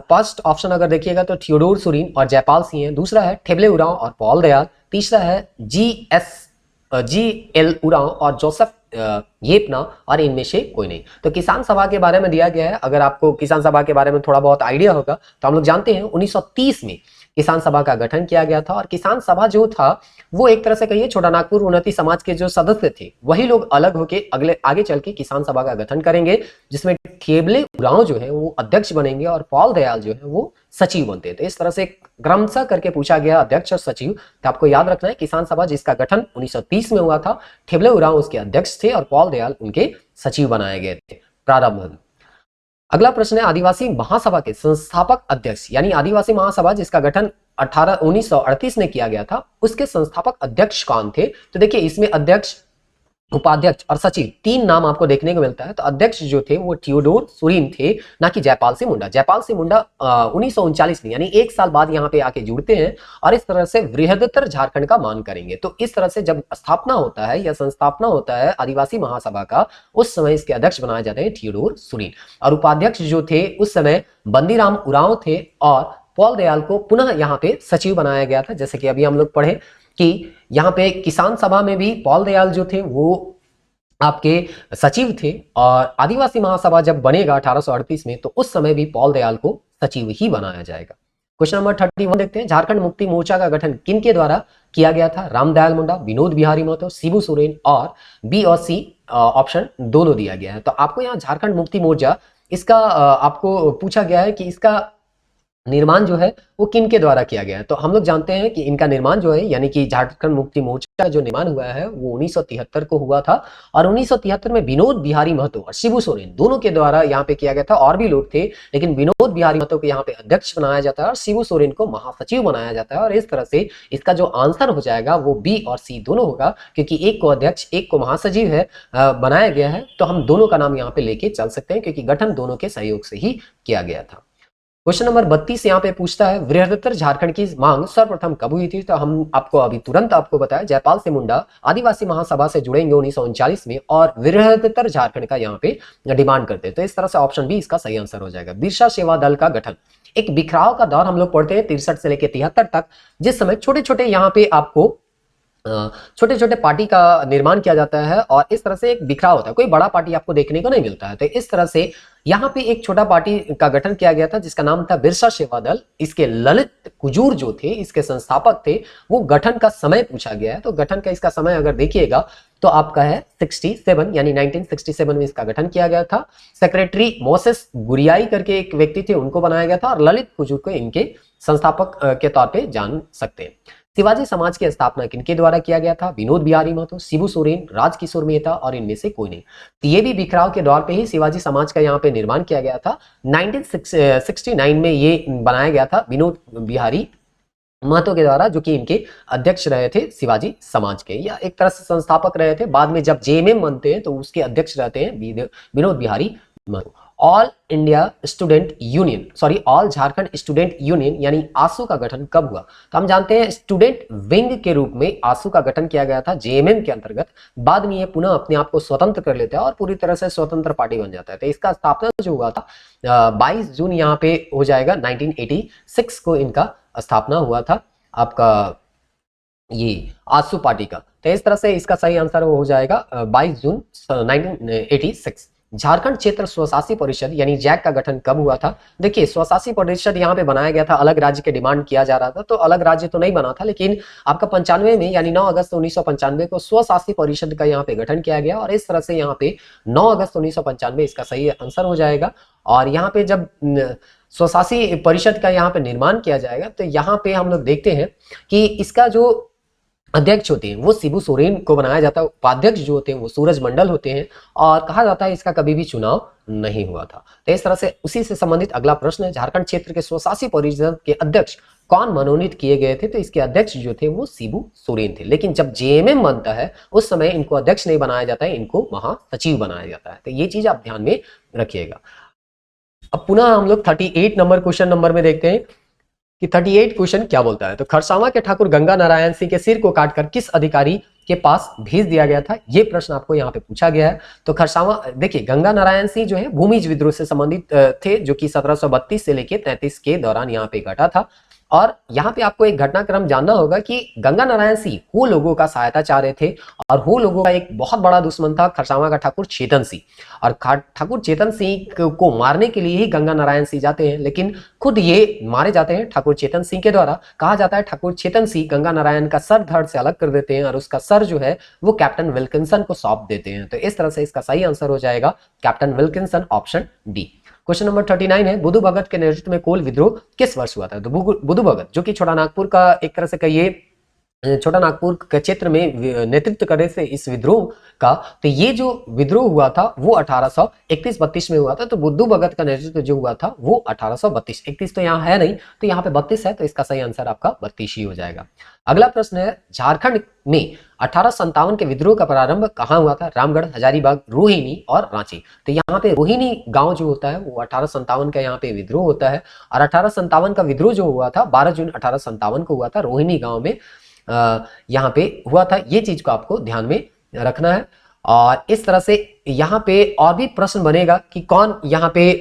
फर्स्ट ऑप्शन अगर देखिएगा तो थियोडोर सुरीन और जयपाल सिंह है, दूसरा है ठेबले उरांव और पॉल दयाल, तीसरा है जी.एल. उरांव और जोसेफ येपना और इनमें से कोई नहीं। तो किसान सभा के बारे में दिया गया है, अगर आपको किसान सभा के बारे में थोड़ा बहुत आइडिया होगा तो हम लोग जानते हैं 1930 में किसान सभा का गठन किया गया था। और किसान सभा जो था वो एक तरह से कहिए छोटा नागपुर उन्नति समाज के जो सदस्य थे वही लोग अलग होके आगे चल के किसान सभा का गठन करेंगे, जिसमें ठेबले उरांव जो है वो अध्यक्ष बनेंगे और पॉल दयाल जो है वो सचिव बनते हैं। तो इस तरह से क्रमशः करके पूछा गया अध्यक्ष और सचिव। तो आपको याद रखना है किसान सभा जिसका गठन 1930 में हुआ था, ठेबले उरांव उसके अध्यक्ष थे और पॉल दयाल उनके सचिव बनाए गए थे प्रारंभ में। अगला प्रश्न है, आदिवासी महासभा के संस्थापक अध्यक्ष, यानी आदिवासी महासभा जिसका गठन 1938 में किया गया था उसके संस्थापक अध्यक्ष कौन थे? तो देखिए इसमें अध्यक्ष उपाध्यक्ष और सचिव, तीन नाम आपको देखने को मिलता है। तो अध्यक्ष जो थे वो थियोडोर सुरीन थे, ना कि जयपाल सिंह मुंडा। जयपाल सिंह मुंडा 1939 में यानी एक साल बाद यहाँ पे आके जुड़ते हैं और इस तरह से वृहदतर झारखंड का मान करेंगे। तो इस तरह से जब स्थापना होता है या संस्थापना होता है आदिवासी महासभा का, उस समय इसके अध्यक्ष बनाए जाते हैं थियोडोर सुरीन। और उपाध्यक्ष जो थे उस समय बंदीराम उरांव थे और पॉल दयाल को पुनः यहाँ पे सचिव बनाया गया था। जैसे कि अभी हम लोग पढ़े कि यहाँ पे किसान सभा में भी पॉल दयाल जो थे वो आपके सचिव थे, और आदिवासी महासभा जब बनेगा 1838 में तो उस समय भी पॉल दयाल को सचिव ही बनाया जाएगा। क्वेश्चन नंबर 31 देखते हैं, झारखंड मुक्ति मोर्चा का गठन किनके द्वारा किया गया था? रामदयाल मुंडा, विनोद बिहारी महतो, शिबू सोरेन, और बी और सी ऑप्शन दोनों दिया गया है। तो आपको यहाँ झारखंड मुक्ति मोर्चा इसका आपको पूछा गया है कि इसका निर्माण जो है वो किन के द्वारा किया गया है। तो हम लोग जानते हैं कि इनका निर्माण जो है यानी कि झारखंड मुक्ति मोर्चा का जो निर्माण हुआ है वो 1973 को हुआ था, और 1973 में विनोद बिहारी महतो और शिबू सोरेन दोनों के द्वारा यहाँ पे किया गया था। और भी लोग थे, लेकिन विनोद बिहारी महतो को यहाँ पे अध्यक्ष बनाया जाता है और शिबू सोरेन को महासचिव बनाया जाता है। और इस तरह से इसका जो आंसर हो जाएगा वो बी और सी दोनों होगा, क्योंकि एक को अध्यक्ष एक को महासचिव है बनाया गया है। तो हम दोनों का नाम यहाँ पे लेके चल सकते हैं, क्योंकि गठन दोनों के सहयोग से ही किया गया था। क्वेश्चन नंबर 32 यहाँ पे पूछता है, वृहदतर झारखंड की मांग सर्वप्रथम कब हुई थी? तो हम आपको अभी तुरंत आपको बताया, जयपाल सिंह मुंडा आदिवासी महासभा से जुड़ेंगे 1939 में और वृहदतर झारखंड का यहाँ पे डिमांड करते हैं। तो इस तरह से ऑप्शन बी इसका सही आंसर हो जाएगा। बिरसा सेवा दल का गठन, एक बिखराव का दौर हम लोग पढ़ते हैं 63 से लेकर 73 तक, जिस समय छोटे छोटे यहाँ पे आपको छोटे छोटे पार्टी का निर्माण किया जाता है और इस तरह से एक बिखराव होता है, कोई बड़ा पार्टी आपको देखने को नहीं मिलता है। तो इस तरह से यहाँ पे एक छोटा पार्टी का गठन किया गया था जिसका नाम था बिरसा सेवा दल। इसके ललित कुजूर जो थे इसके संस्थापक थे। वो गठन का समय पूछा गया है, तो गठन का इसका समय अगर देखिएगा तो आपका है 67 यानी 1967 में इसका गठन किया गया था। सेक्रेटरी मोसेस गुरियाई करके एक व्यक्ति थे, उनको बनाया गया था, और ललित कुजूर को इनके संस्थापक के तौर पे जान सकते हैं। शिवाजी समाज की स्थापना किनके द्वारा किया गया था? विनोद बिहारी महतो, शिबू सोरेन, राजकिशोर मेहता, और इनमें से कोई नहीं। तो ये भी बिखराव के दौर पे ही शिवाजी समाज का यहाँ पे निर्माण किया गया था। 1969 में ये बनाया गया था विनोद बिहारी महतो के द्वारा, जो कि इनके अध्यक्ष रहे थे शिवाजी समाज के, या एक तरह से संस्थापक रहे थे। बाद में जब जेएमएम बनते हैं तो उसके अध्यक्ष रहते हैं Vinod Bihari Mahato. All India student union all Jharkhand student union यानी आसू का गठन कब हुआ? तो हम जानते हैं स्टूडेंट विंग के रूप में आसू का गठन किया गया था जेएमएम के अंतर्गत। बाद में ये पुनः अपने आप को स्वतंत्र कर लेता है और पूरी तरह से स्वतंत्र पार्टी बन जाता है। तो इसका स्थापना जो हुआ था 22 जून यहाँ पे हो जाएगा 1986 को इनका स्थापना हुआ था आपका ये आसू पार्टी का। तो इस तरह से इसका सही आंसर हो जाएगा 22 जून 1986। झारखंड क्षेत्र स्वशासी परिषद यानी जैक का गठन कब हुआ था? देखिए स्वशासी परिषद यहाँ पे बनाया गया था, अलग राज्य के डिमांड किया जा रहा था, तो अलग राज्य तो नहीं बना था, लेकिन आपका 95 में यानी 9 अगस्त 1995 को स्वशासी परिषद का यहाँ पे गठन किया गया। और इस तरह से यहाँ पे 9 अगस्त 1995 इसका सही आंसर हो जाएगा। और यहाँ पे जब स्वशासी परिषद का यहाँ पे निर्माण किया जाएगा तो यहाँ पे हम लोग देखते हैं कि इसका जो अध्यक्ष होते हैं वो शिबू सोरेन को बनाया जाता है, उपाध्यक्ष जो होते हैं वो सूरज मंडल होते हैं, और कहा जाता है इसका कभी भी चुनाव नहीं हुआ था। तो इस तरह से उसी से संबंधित अगला प्रश्न है, झारखंड क्षेत्र के स्वशासी परिषद के अध्यक्ष कौन मनोनीत किए गए थे? तो इसके अध्यक्ष जो थे वो शिबू सोरेन थे, लेकिन जब जेएमएम बनता है उस समय इनको अध्यक्ष नहीं बनाया जाता है, इनको महासचिव बनाया जाता है। तो ये चीज आप ध्यान में रखिएगा। अब पुनः हम लोग 38 नंबर क्वेश्चन नंबर में देखते हैं कि 38 क्वेश्चन क्या बोलता है। तो खरसावां के ठाकुर गंगा नारायण सिंह के सिर को काटकर किस अधिकारी के पास भेज दिया गया था? ये प्रश्न आपको यहाँ पे पूछा गया है। तो खरसावां देखिए गंगा नारायण सिंह जो है भूमिज विद्रोह से संबंधित थे, जो कि 1732 से लेकर 33 के दौरान यहाँ पे घटा था। और यहाँ पे आपको एक घटनाक्रम जानना होगा कि गंगा नारायण सिंह हो लोगों का सहायता चाह रहे थे, और हो लोगों का एक बहुत बड़ा दुश्मन था खरसावां का ठाकुर चेतन सिंह। और ठाकुर चेतन सिंह को मारने के लिए ही गंगा नारायण सिंह जाते हैं, लेकिन खुद ये मारे जाते हैं ठाकुर चेतन सिंह के द्वारा। कहा जाता है ठाकुर चेतन सिंह गंगा नारायण का सर धड़ से अलग कर देते हैं और उसका सर जो है वो कैप्टन विल्किंसन को सौंप देते हैं। तो इस तरह से इसका सही आंसर हो जाएगा captain Wilkinson, option D. Question number 39 है, बुधु भगत के नेतृत्व में कोल विद्रोह किस वर्ष हुआ था? तो बुधु भगत जो कि छोटा नागपुर का एक तरह से कहिए छोटा नागपुर के क्षेत्र में नेतृत्व करे थे इस विद्रोह का। तो ये जो विद्रोह हुआ था वो 1831-32 में हुआ था। तो बुद्धू भगत का नेतृत्व जो हुआ था वो 1832, 31 तो यहाँ है नहीं, तो यहाँ पे 32 है, तो इसका सही आंसर आपका 32 ही हो जाएगा। अगला प्रश्न है, झारखंड में 1857 के विद्रोह का प्रारंभ कहाँ हुआ था? रामगढ़, हजारीबाग, रोहिणी और रांची। तो यहाँ पे रोहिणी गांव जो होता है वो 1857 का यहाँ पे विद्रोह होता है। और 1857 का विद्रोह जो हुआ था 12 जून 1857 को हुआ था, रोहिणी गांव में यहाँ पे हुआ था। ये चीज को आपको ध्यान में रखना है। और इस तरह से यहाँ पे और भी प्रश्न बनेगा कि कौन यहाँ पे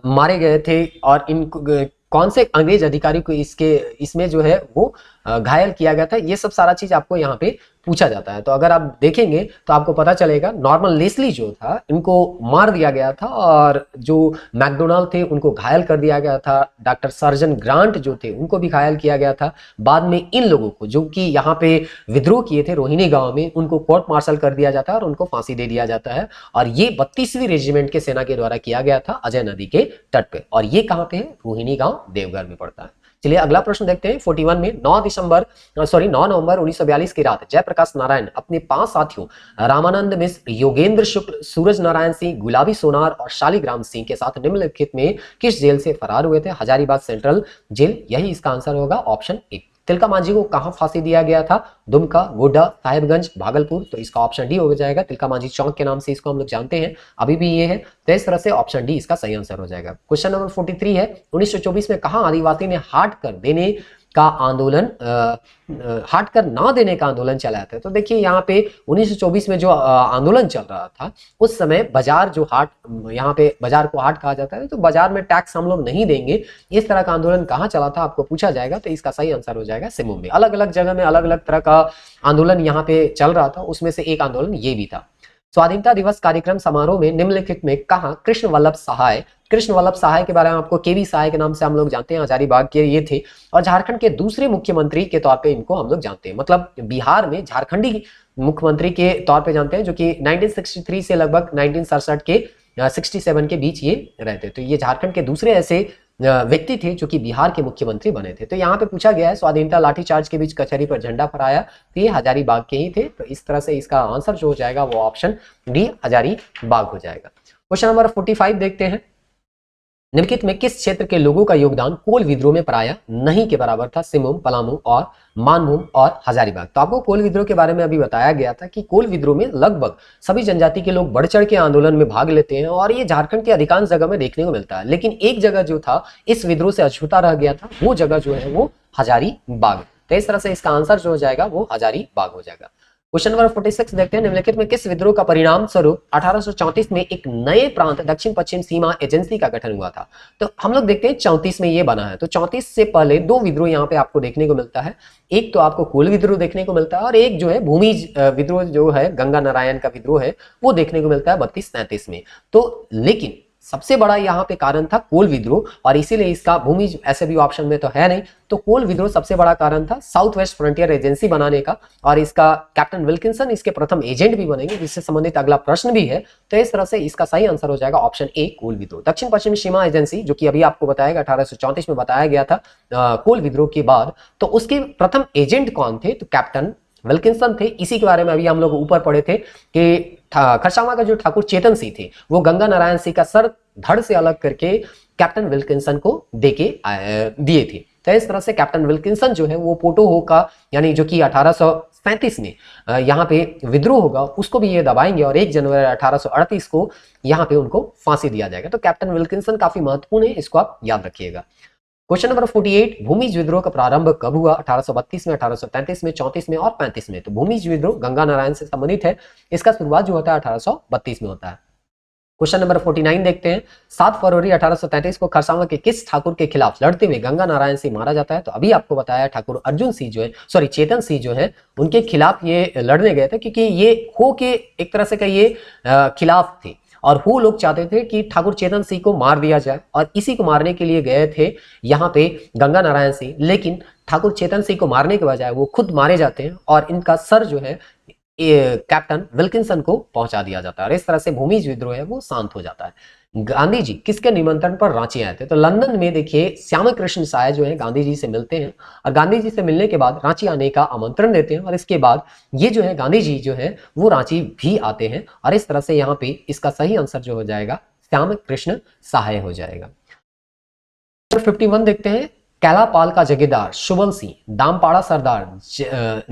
मारे गए थे और इनको कौन से अंग्रेज अधिकारी को इसमें जो है वो घायल किया गया था। ये सब सारा चीज आपको यहाँ पे पूछा जाता है। तो अगर आप देखेंगे तो आपको पता चलेगा नॉर्मन लेस्ली जो था इनको मार दिया गया था, और जो मैकडोनाल्ड थे उनको घायल कर दिया गया था। डॉक्टर सर्जन ग्रांट जो थे उनको भी घायल किया गया था। बाद में इन लोगों को जो कि यहाँ पे विद्रोह किए थे रोहिणी गांव में, उनको कोर्ट मार्शल कर दिया जाता है और उनको फांसी दे दिया जाता है। और ये 32वीं रेजिमेंट के सेना के द्वारा किया गया था अजय नदी के तट पे। और ये कहाँ पे है? रोहिणी गांव देवघर में पड़ता है। चलिए अगला प्रश्न देखते हैं। 41 में 9 नवंबर 1942 की रात जयप्रकाश नारायण अपने 5 साथियों रामानंद मिश्र, योगेंद्र शुक्ल, सूरज नारायण सिंह, गुलाबी सोनार और शालिग्राम सिंह के साथ निम्नलिखित में किस जेल से फरार हुए थे? हजारीबाग सेंट्रल जेल, यही इसका आंसर होगा, ऑप्शन ए। तिलका मांझी को कहां फांसी दिया गया था? दुमका, गोड्डा, साहिबगंज, भागलपुर। तो इसका ऑप्शन डी हो जाएगा। तिलका मांझी चौक के नाम से इसको हम लोग जानते हैं, अभी भी ये है। तो इस तरह से ऑप्शन डी इसका सही आंसर हो जाएगा। क्वेश्चन नंबर 43 है, 1924 में कहां आदिवासी ने हाट कर देने का आंदोलन हाट कर ना देने का आंदोलन चलाया था? तो देखिए यहाँ पे 1924 में जो आंदोलन चल रहा था उस समय बाजार जो हाट, यहाँ पे बाजार को हाट कहा जाता है, तो बाजार में टैक्स हम लोग नहीं देंगे, इस तरह का आंदोलन कहाँ चला था आपको पूछा जाएगा। तो इसका सही आंसर हो जाएगा सिमुम में। अलग अलग जगह में अलग अलग तरह का आंदोलन यहाँ पे चल रहा था, उसमें से एक आंदोलन ये भी था। स्वाधीनता दिवस कार्यक्रम समारोह में निम्नलिखित में कहा कृष्ण वल्लभ सहाय के बारे में आपको केवी सहाय के नाम से हम लोग जानते हैं, हजारीबाग के ये थे। और झारखंड के दूसरे मुख्यमंत्री के तौर पे इनको हम लोग जानते हैं, मतलब बिहार में झारखंडी मुख्यमंत्री के तौर पे जानते हैं, जो कि 1963 से लगभग 1967 के 67 के बीच ये रहते। तो ये झारखंड के दूसरे ऐसे व्यक्ति थे जो कि बिहार के मुख्यमंत्री बने थे। तो यहाँ पे पूछा गया है स्वाधीनता लाठीचार्ज के बीच कचहरी पर झंडा फहराया, तो ये हजारीबाग के ही थे। तो इस तरह से इसका आंसर जो हो जाएगा वो ऑप्शन डी हजारीबाग हो जाएगा। क्वेश्चन नंबर 45 देखते हैं। निम्नलिखित में किस क्षेत्र के लोगों का योगदान कोल विद्रोह में प्रायः नहीं के बराबर था? सिमुम, पलामू और मानभूम और हजारीबाग। तो आपको कोल विद्रोह के बारे में अभी बताया गया था कि कोल विद्रोह में लगभग सभी जनजाति के लोग बढ़ चढ़ के आंदोलन में भाग लेते हैं, और ये झारखंड के अधिकांश जगह में देखने को मिलता है। लेकिन एक जगह जो था इस विद्रोह से अछूता रह गया था, वो जगह जो है वो हजारीबाग। तो इस तरह से इसका आंसर जो हो जाएगा वो हजारीबाग हो जाएगा। क्वेश्चन नंबर 46 देखते हैं। निम्नलिखित में किस विद्रोह का परिणाम स्वरूप 1834 में एक नए प्रांत दक्षिण पश्चिम सीमा एजेंसी का गठन हुआ था? तो हम लोग देखते हैं 34 में ये बना है। तो 34 से पहले दो विद्रोह यहाँ पे आपको देखने को मिलता है। एक तो आपको कोल विद्रोह देखने को मिलता है, और एक जो है भूमिज विद्रोह जो है गंगा नारायण का विद्रोह है वो देखने को मिलता है 32-33 में। तो लेकिन सबसे बड़ा यहाँ पे कारण था कोल विद्रोह, और इसीलिए इसका भूमि ऐसे भी ऑप्शन में तो है नहीं। तो कोल विद्रोह सबसे बड़ा कारण था साउथ वेस्ट फ्रंटियर एजेंसी बनाने का, और इसका कैप्टन विल्किंसन इसके प्रथम एजेंट भी बनेंगे, जिससे संबंधित अगला प्रश्न भी है। तो इस तरह से इसका सही आंसर हो जाएगा ऑप्शन ए कोल विद्रोह। दक्षिण पश्चिम सीमा एजेंसी जो कि अभी आपको बताएगा 1834 में बताया गया था कोल विद्रोह के बाद, तो उसके प्रथम एजेंट कौन थे? तो कैप्टन विल्किंसन थे। इसी के बारे में अभी हम लोग ऊपर पढ़े थे कि खरसावां का जो ठाकुर चेतन सिंह थे वो गंगा नारायण सिंह का सर धड़ से अलग करके कैप्टन विल्किंसन को दिए थे। तो इस तरह से कैप्टन विल्किंसन जो है वो पोटोहो का, यानी जो कि 1837 में यहाँ पे विद्रोह होगा, उसको भी ये दबाएंगे, और 1 जनवरी 1838 को यहाँ पे उनको फांसी दिया जाएगा। तो कैप्टन विल्किंसन काफी महत्वपूर्ण है, इसको आप याद रखिएगा। क्वेश्चन नंबर 48, भूमिज विद्रोह का प्रारंभ कब हुआ? 1832 में, 1833 में, 34 में और 35 में। तो भूमिज विद्रोह गंगा नारायण से संबंधित है, इसका शुरुआत जो होता है 1832 में होता है। क्वेश्चन नंबर 49 देखते हैं। 7 फरवरी 1833 को खरसावां के किस ठाकुर के खिलाफ लड़ते हुए गंगा नारायण सिंह मारा जाता है? तो अभी आपको बताया ठाकुर अर्जुन सिंह जो है, सॉरी चेतन सिंह जो है, उनके खिलाफ ये लड़ने गए थे, क्योंकि ये हो के एक तरह से कहिए खिलाफ थे, और वो लोग चाहते थे कि ठाकुर चेतन सिंह को मार दिया जाए, और इसी को मारने के लिए गए थे यहाँ पे गंगा नारायण सिंह। लेकिन ठाकुर चेतन सिंह को मारने के बजाय वो खुद मारे जाते हैं, और इनका सर जो है कैप्टन विल्किंसन को पहुंचा दिया जाता है, और इस तरह से भूमिज विद्रोह है वो शांत हो जाता है। गांधी जी किसके निमंत्रण पर रांची आए थे? तो लंदन में देखिए श्यामा कृष्ण साय जो है गांधी जी से मिलते हैं और गांधी जी से मिलने के बाद रांची आने का आमंत्रण देते हैं और इसके बाद ये जो है गांधी जी जो है वो रांची भी आते हैं और इस तरह से यहाँ पे इसका सही आंसर जो हो जाएगा श्याम कृष्ण सहाय हो जाएगा। 51 देखते हैं। कैलापाल का जगीरदार शुबल सिंह, दामपाड़ा सरदार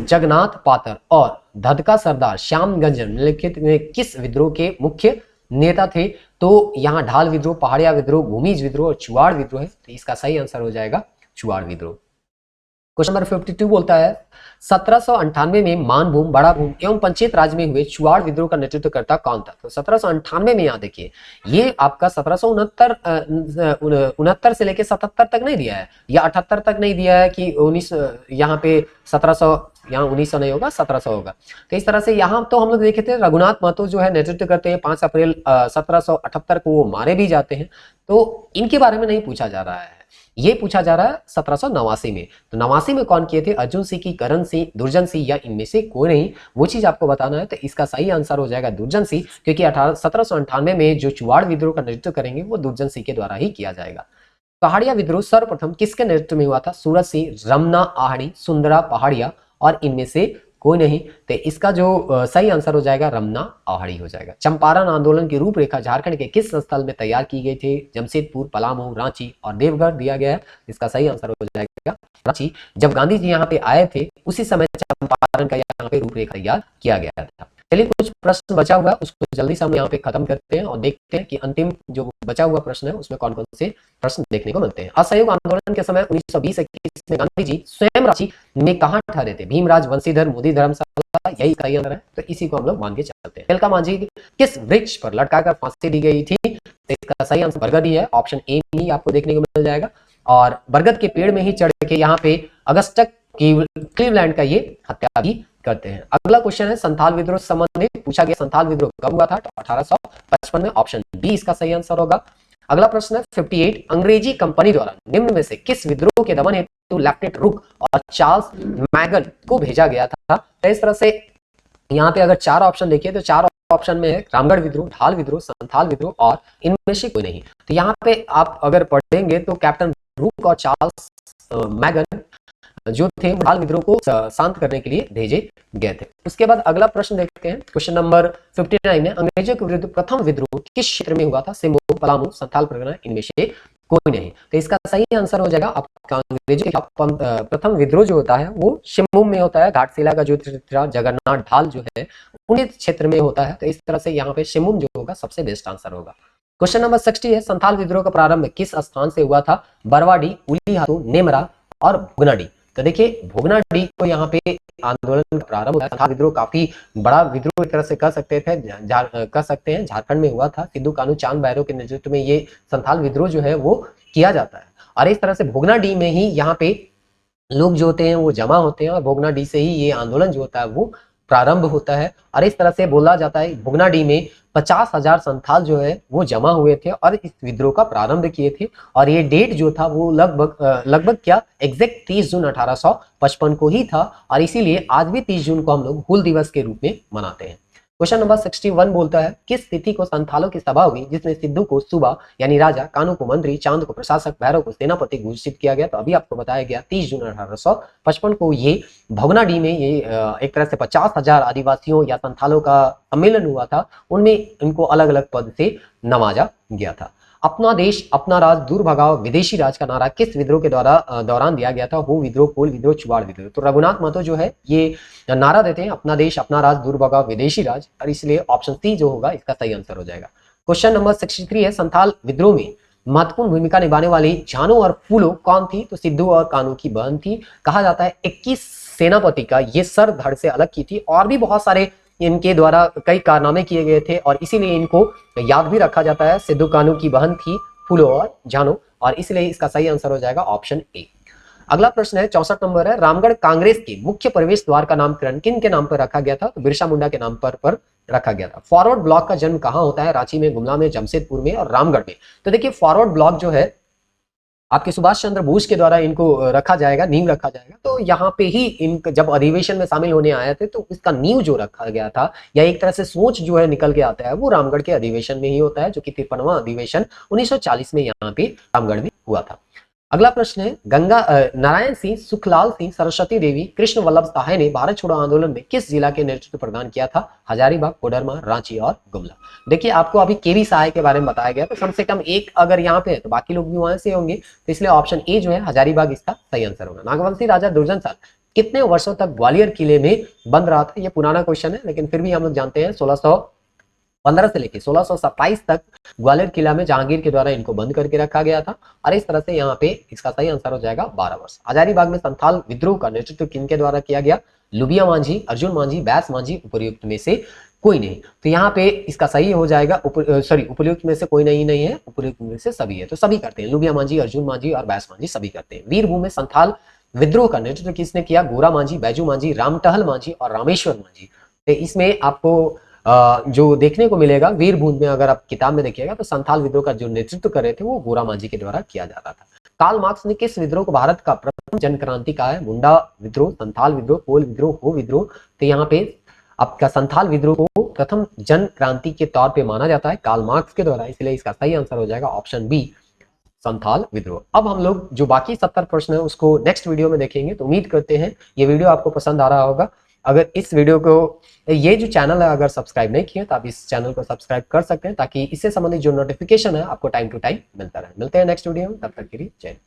जगन्नाथ पातर और धदका सरदार श्यामगंज निम्नलिखित में किस विद्रोह के मुख्य नेता थे? तो यहाँ ढाल विद्रोह, पहाड़िया विद्रोह, भूमिज विद्रोह और चुवाड़ विद्रोह है, तो इसका सही आंसर हो जाएगा चुवाड़ विद्रोह। क्वेश्चन नंबर 52 बोलता है 1798 में मानभूम, बड़ा भूम एवं पंचायत राज में हुए चुवाड़ विद्रोह का नेतृत्व करता कौन था? तो 1798 में यहाँ देखिए ये आपका 1769 से लेके 77 तक नहीं दिया है या 78 तक नहीं दिया है कि 19 यहाँ पे 1700 यहाँ 1900 नहीं होगा 1700 होगा। तो इस तरह से यहाँ तो हम लोग देखे थे रघुनाथ महतो जो है नेतृत्व करते हैं 5 अप्रैल 1778 को वो मारे भी जाते हैं, तो इनके बारे में नहीं पूछा जा रहा है, ये पूछा जा रहा है 1789 में। तो 89 में कौन किए थे? अर्जुन सिंह की, करण सिंह, दुर्जन सिंह या इनमें से कोई नहीं, वो चीज आपको बताना है। तो इसका सही आंसर हो जाएगा दुर्जन सिंह, क्योंकि 1798 में जो चुवाड़ विद्रोह का नेतृत्व करेंगे वो दुर्जन सिंह के द्वारा ही किया जाएगा। पहाड़िया विद्रोह सर्वप्रथम किसके नेतृत्व में हुआ था? सूरज सिंह, रमना आहड़ी, सुंदरा पहाड़िया और इनमें से कोई नहीं। तो इसका जो सही आंसर हो जाएगा रमना आहड़ी हो जाएगा। चंपारण आंदोलन की रूपरेखा झारखंड के किस स्थल में तैयार की गई थी? जमशेदपुर, पलामू, रांची और देवघर दिया गया है, इसका सही आंसर हो जाएगा रांची। जब गांधी जी यहाँ पे आए थे उसी समय चंपारण का यहाँ पे रूपरेखा तैयार किया गया था। चलिए कुछ प्रश्न बचा हुआ है उसको जल्दी से हम यहाँ पे खत्म करते हैं और देखते हैं कि अंतिम जो बचा हुआ प्रश्न है उसमें कौन कौन से प्रश्न देखने को मिलते हैं। असहयोग आंदोलन के समय 1920-21 में गांधी जी स्वयं रांची में कहाँ ठहरे थे? भीमराज, वंशीधर, मोदी धर्मशाला, यही सही आंसर है, तो इसी को हम लोग मान के चलते हैं। तिलका मांझी किस वृक्ष पर लटकाकर फांसी दी गई थी? तो इसका सही आंसर बरगद ही है, ऑप्शन ए ही आपको देखने को मिल जाएगा। और बरगद के पेड़ में ही चढ़ के यहाँ पे अगस्टक क्लीवलैंड का ये हत्या भी करते हैं। अगला क्वेश्चन है संथाल विद्रोह संबंधित पूछा गया, संथाल विद्रोह कब हुआ था? तो 1855 में, ऑप्शन बी इसका सही आंसर होगा। अगला प्रश्न है 58 अंग्रेजी कंपनी द्वारा निम्न में से किस विद्रोह के दमन हेतु लेफ्टिनेंट रुक और चार्ल्स मैगन को भेजा गया था? तो इस तरह से यहाँ पे अगर 4 ऑप्शन देखिए तो 4 ऑप्शन में है रामगढ़ विद्रोह, ढाल विद्रोह, संथाल विद्रोह और इनमें से कोई नहीं। तो यहाँ पे आप अगर पढ़ेंगे तो कैप्टन रुक और चार्ल्स मैगन जो थे ढाल विद्रोह को शांत करने के लिए भेजे गए थे। उसके बाद अगला प्रश्न देखते हैं क्वेश्चन नंबर 59 में अंग्रेजों के विरुद्ध प्रथम विद्रोह किस क्षेत्र में हुआ था? सिम्बू, पलामू, संथाल परगना, इनमें से कोई नहीं। तो इसका सही आंसर हो जाएगा आपका अंग्रेजों के प्रथम विद्रोह जो होता है वो सिम्बू में होता है। घाटशिला का जो जगन्नाथ ढाल जो है उन्हीं क्षेत्र में होता है, तो इस तरह से यहाँ पे सिम्बू जो होगा सबसे बेस्ट आंसर होगा। क्वेश्चन नंबर 60 है संथाल विद्रोह का प्रारंभ किस स्थान से हुआ था? बरवाडी, उलीहातू, नेमरा और भुगनाडी। तो देखिए भुगनाडी को यहाँ पे आंदोलन का प्रारंभ हुआ। संथाल विद्रोह काफी बड़ा विद्रोह एक तरह से कह सकते हैं झारखंड में हुआ था। सिद्धू कानू चांद भैरव के नेतृत्व में ये संथाल विद्रोह जो है वो किया जाता है और इस तरह से भुगनाडी में ही यहाँ पे लोग जो होते हैं वो जमा होते हैं और भुगनाडी से ही ये आंदोलन जो होता है वो प्रारंभ होता है। और इस तरह से बोला जाता है भुगनाडी में 50,000 संथाल जो है वो जमा हुए थे और इस विद्रोह का प्रारंभ किए थे और ये डेट जो था वो लगभग क्या एग्जैक्ट 30 जून 1855 को ही था और इसीलिए आज भी 30 जून को हम लोग हूल दिवस के रूप में मनाते हैं। क्वेश्चन नंबर 61 बोलता है किस तिथि को संथालों की सभा हुई जिसमें सिद्धू को सूबा यानी राजा, कानू को मंत्री, चांद को प्रशासक, भैरव को सेनापति घोषित किया गया? तो अभी आपको बताया गया 30 जून 1855 को ये भगनाडी में ये एक तरह से 50,000 आदिवासियों या संथालों का सम्मेलन हुआ था, उनमें इनको अलग अलग पद से नवाजा गया था। अपना देश अपना राज दूर भगाओ विदेशी राज का नारा किस विद्रोह के दौरान दिया गया था? हो विद्रोह, कोल विद्रोह, चुवाड़ विद्रोह। तो रघुनाथ महतो जो है ये नारा देते हैं अपना देश अपना राज दूर भगाओ विदेशी राज और इसलिए ऑप्शन सी जो होगा इसका सही आंसर हो जाएगा। क्वेश्चन नंबर 63 है संथाल विद्रोह में महत्वपूर्ण भूमिका निभाने वाली जानू और फूलो कौन थी? तो सिद्धू और कानू की बहन थी। कहा जाता है 21 सेनापति का ये सर धड़ से अलग की थी और भी बहुत सारे इनके द्वारा कई कारनामे किए गए थे और इसीलिए इनको याद भी रखा जाता है। सिद्धू कानू की बहन थी फूलो और जानू और इसलिए इसका सही आंसर हो जाएगा ऑप्शन ए। अगला प्रश्न है 64 नंबर है रामगढ़ कांग्रेस के मुख्य प्रवेश द्वार का नामकरण किन के नाम पर रखा गया था? तो बिरसा मुंडा के नाम पर रखा गया था। फॉरवर्ड ब्लॉक का जन्म कहां होता है? रांची में, गुमला में, जमशेदपुर में और रामगढ़ में। तो देखिए फॉरवर्ड ब्लॉक जो है आपके सुभाष चंद्र बोस के द्वारा इनको रखा जाएगा, नींव रखा जाएगा। तो यहाँ पे ही इन जब अधिवेशन में शामिल होने आए थे तो इसका नींव जो रखा गया था या एक तरह से सोच जो है निकल के आता है वो रामगढ़ के अधिवेशन में ही होता है, जो कि 53वां अधिवेशन 1940 में यहाँ पे रामगढ़ में हुआ था। अगला प्रश्न है, नारायण सिंह, सुखलाल सिंह, सरस्वती देवी, कृष्ण वल्लभ सहाय ने भारत छोड़ो आंदोलन में किस जिला के नेतृत्व प्रदान किया था? हजारीबाग, कोडरमा, रांची और गुमला। देखिए आपको अभी केवी सहाय के बारे में बताया गया, तो कम से कम एक अगर यहाँ पे है तो बाकी लोग भी वहां से होंगे, तो इसलिए ऑप्शन ए जो है हजारीबाग इसका सही आंसर होगा। नागवंशी राजा दुर्जनशाल कितने वर्षों तक ग्वालियर किले में बंद रहा था? ये पुराना क्वेश्चन है लेकिन फिर भी हम लोग जानते हैं 1615 से लेकर 1627 तक ग्वालियर किला में जहांगीर के द्वारा इनको बंद करके रखा गया था। और इस तरह से यहाँ पे इसका सही आंसर हो जाएगा 12 वर्ष। हजारीबाग में संथाल विद्रोह का नेतृत्व किनके द्वारा किया गया? लुबिया मांझी, अर्जुन मांझी, बैस मांझी, उपर्युक्त में से कोई नहीं। तो यहाँ पे इसका सही हो जाएगा उपर्युक्त में से कोई नहीं है, उपर्युक्त में से सभी है। तो सभी करते हैं, लुबिया मांझी, अर्जुन मांझी और बैस मांझी सभी करते हैं। वीरभूम में संथाल विद्रोह का नेतृत्व किसने किया? गोरा मांझी, बैजू मांझी, रामटहल मांझी और रामेश्वर मांझी। तो इसमें आपको जो देखने को मिलेगा वीरभूम में, अगर आप किताब में देखिएगा तो संथाल विद्रोह का जो नेतृत्व कर रहे थे वो गोरा मांझी के द्वारा किया जा रहा था। कार्ल मार्क्स ने किस विद्रोह को भारत का प्रथम जन क्रांति कहा है? मुंडा विद्रोह, संथाल विद्रोह, कोल विद्रोह, हो विद्रोह। तो यहाँ पे आपका संथाल विद्रोह को प्रथम जन क्रांति के तौर पे माना जाता है कार्ल मार्क्स के द्वारा, इसलिए इसका सही आंसर हो जाएगा ऑप्शन बी, संथाल विद्रोह। अब हम लोग जो बाकी 70 प्रश्न है उसको नेक्स्ट वीडियो में देखेंगे। तो उम्मीद करते हैं ये वीडियो आपको पसंद आ रहा होगा। अगर इस वीडियो को, ये जो चैनल है अगर सब्सक्राइब नहीं किए तो आप इस चैनल को सब्सक्राइब कर सकते हैं, ताकि इससे संबंधित जो नोटिफिकेशन है आपको टाइम टू टाइम मिलता रहे। मिलते हैं नेक्स्ट वीडियो में, तब तक के लिए जय हिंद।